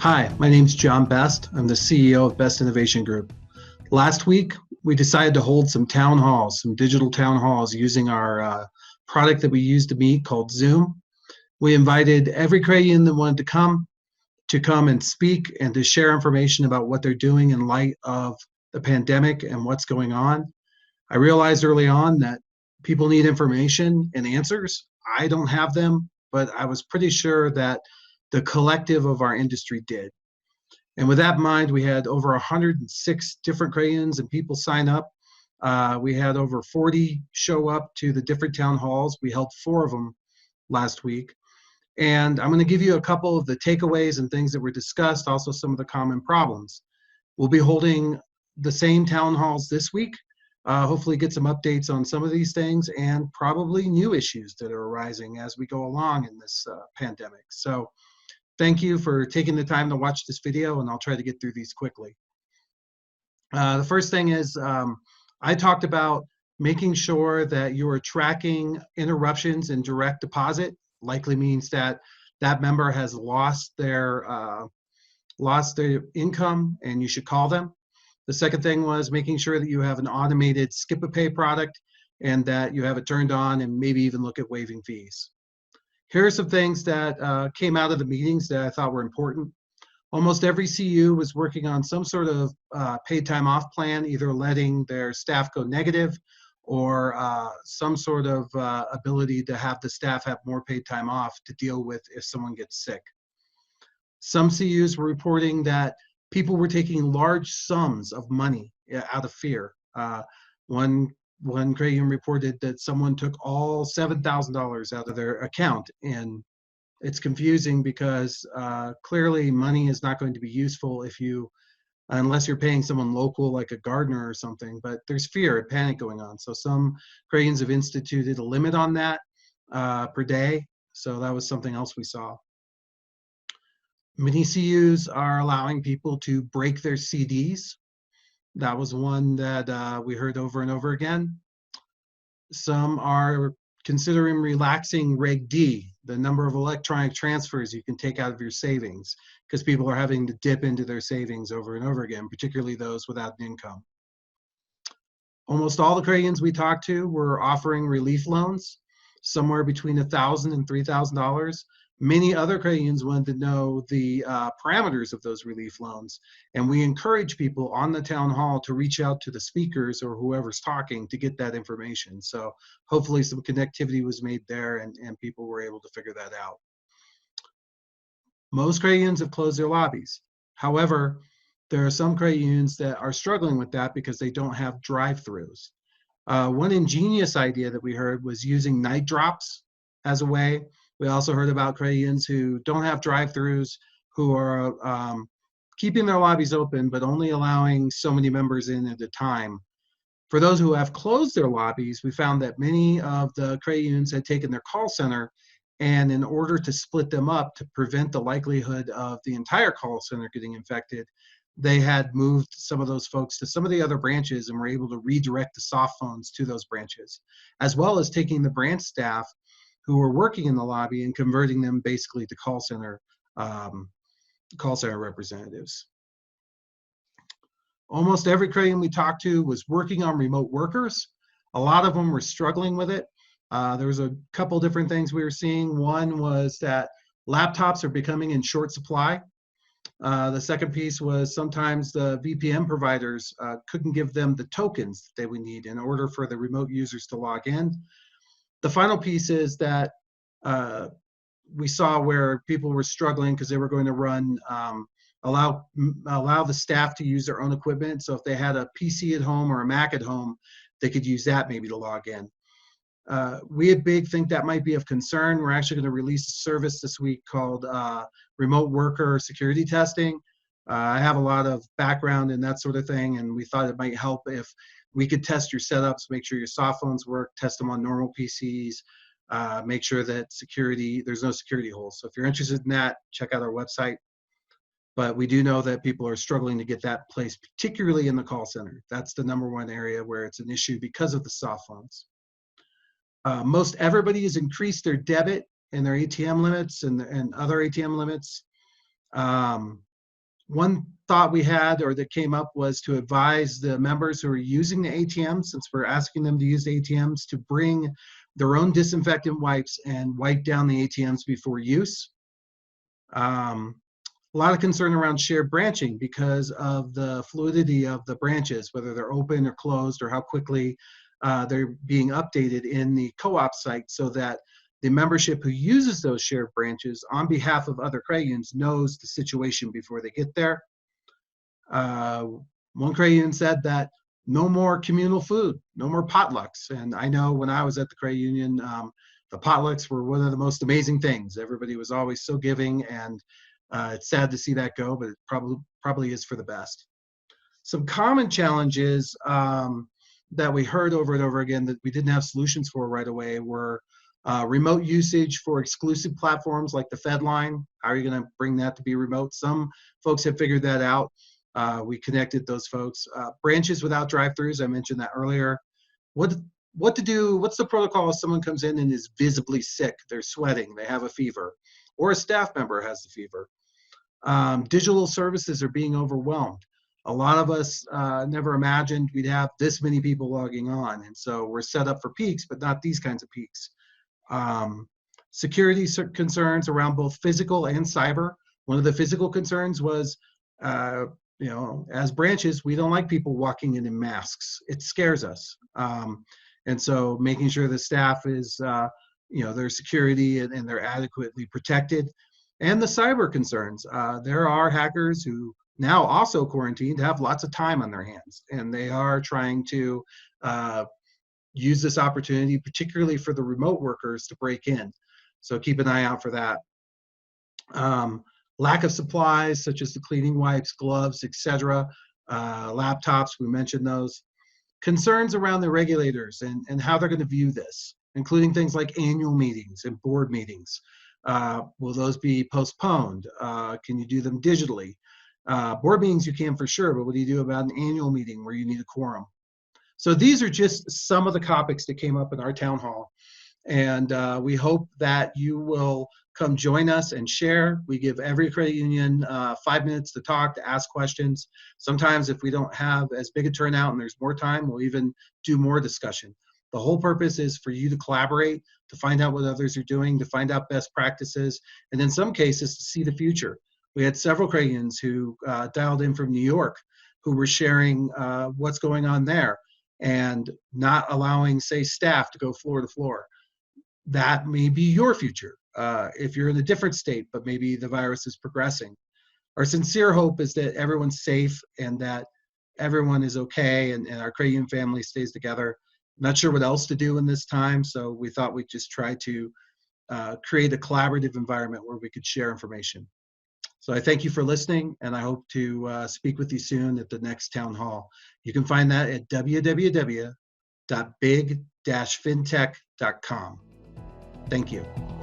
Hi, my name's John Best. I'm the CEO of Best Innovation Group. Last week, we decided to hold some town halls, some digital town halls using our product that we use to meet called Zoom. We invited every Crayian that wanted to come and speak and to share information about what they're doing in light of the pandemic and what's going on. I realized early on that people need information and answers. I don't have them, but I was pretty sure that the collective of our industry did. And with that in mind, we had over 106 different Crayons and people sign up. We had over 40 show up to the different town halls. We held 4 of them last week. And I'm going to give you a couple of the takeaways and things that were discussed, also some of the common problems. We'll be holding the same town halls this week. Hopefully get some updates on some of these things and probably new issues that are arising as we go along in this pandemic. So thank you for taking the time to watch this video, and I'll try to get through these quickly. The first thing is I talked about making sure that you are tracking interruptions in direct deposit. Likely means that that member has lost their income and you should call them. The second thing was making sure that you have an automated skip-a-pay product and that you have it turned on and maybe even look at waiving fees. Here are some things that came out of the meetings that I thought were important. Almost every CU was working on some sort of paid time off plan, either letting their staff go negative or some sort of ability to have the staff have more paid time off to deal with if someone gets sick. Some CUs were reporting that people were taking large sums of money out of fear. One Crayon reported that someone took all $7,000 out of their account, and it's confusing because clearly money is not going to be useful unless you're paying someone local like a gardener or something, but there's fear and panic going on. So some Crayons have instituted a limit on that per day. So that was something else we saw. Many CUs are allowing people to break their CDs. That was one that we heard over and over again. Some are considering relaxing Reg D, the number of electronic transfers you can take out of your savings, because people are having to dip into their savings over and over again, particularly those without an income. Almost all the Crayons we talked to were offering relief loans, somewhere between $1,000 and $3,000. Many other Crayons wanted to know the parameters of those relief loans, and we encourage people on the town hall to reach out to the speakers or whoever's talking to get that information. So hopefully some connectivity was made there and people were able to figure that out. Most Crayons have closed their lobbies. However, there are some Crayons that are struggling with that because they don't have drive-throughs. One ingenious idea that we heard was using night drops as a way. We also heard about Crayons who don't have drive-throughs, who are keeping their lobbies open, but only allowing so many members in at a time. For those who have closed their lobbies, we found that many of the Crayons had taken their call center, and in order to split them up to prevent the likelihood of the entire call center getting infected, they had moved some of those folks to some of the other branches and were able to redirect the soft phones to those branches, as well as taking the branch staff who were working in the lobby and converting them basically to call center representatives. Almost every Crayon we talked to was working on remote workers. A lot of them were struggling with it. There was a couple different things we were seeing. One was that laptops are becoming in short supply. The second piece was sometimes the VPN providers couldn't give them the tokens that they would need in order for the remote users to log in. The final piece is that we saw where people were struggling because they were going to run, allow the staff to use their own equipment. So if they had a PC at home or a Mac at home, they could use that maybe to log in. We at Big think that might be of concern. We're actually going to release a service this week called Remote Worker Security Testing. I have a lot of background in that sort of thing, and we thought it might help if we could test your setups, make sure your soft phones work, test them on normal PCs, make sure that there's no security holes. So if you're interested in that, check out our website. But we do know that people are struggling to get that placed, particularly in the call center. That's the #1 area where it's an issue because of the soft phones. Most everybody has increased their debit and their ATM limits and other ATM limits. One thought we had or that came up was to advise the members who are using the ATMs, since we're asking them to use the ATMs, to bring their own disinfectant wipes and wipe down the ATMs before use. A lot of concern around shared branching because of the fluidity of the branches, whether they're open or closed, or how quickly they're being updated in the co-op site, so that the membership who uses those shared branches on behalf of other credit unions knows the situation before they get there. One credit union said that no more communal food, no more potlucks. And I know when I was at the credit union, the potlucks were one of the most amazing things. Everybody was always so giving, and it's sad to see that go, but it probably is for the best. Some common challenges that we heard over and over again that we didn't have solutions for right away were remote usage for exclusive platforms like the FedLine. How are you going to bring that to be remote? Some folks have figured that out. We connected those folks. Branches without drive-throughs, I mentioned that earlier. What to do, what's the protocol if someone comes in and is visibly sick, they're sweating, they have a fever, or a staff member has the fever? Digital services are being overwhelmed. A lot of us never imagined we'd have this many people logging on, and so we're set up for peaks, but not these kinds of peaks. Security concerns around both physical and cyber. One of the physical concerns was, as branches, we don't like people walking in masks. It scares us. And so making sure the staff is, their security and they're adequately protected. And the cyber concerns. There are hackers who now also quarantined have lots of time on their hands, and they are trying to use this opportunity, particularly for the remote workers, to break in. So keep an eye out for that. Lack of supplies such as the cleaning wipes, gloves, etc. Laptops, we mentioned those. Concerns around the regulators and how they're going to view this, including things like annual meetings and board meetings. Will those be postponed? Can you do them digitally? Board meetings you can for sure, but what do you do about an annual meeting where you need a quorum? So these are just some of the topics that came up in our town hall. And we hope that you will come join us and share. We give every credit union 5 minutes to talk, to ask questions. Sometimes if we don't have as big a turnout and there's more time, we'll even do more discussion. The whole purpose is for you to collaborate, to find out what others are doing, to find out best practices, and in some cases, to see the future. We had several credit unions who dialed in from New York who were sharing what's going on there and not allowing, say, staff to go floor to floor. That may be your future if you're in a different state, but maybe the virus is progressing. Our sincere hope is that everyone's safe and that everyone is okay and our credit union family stays together. Not sure what else to do in this time, so we thought we'd just try to create a collaborative environment where we could share information. So I thank you for listening, and I hope to speak with you soon at the next town hall. You can find that at www.big-fintech.com. Thank you.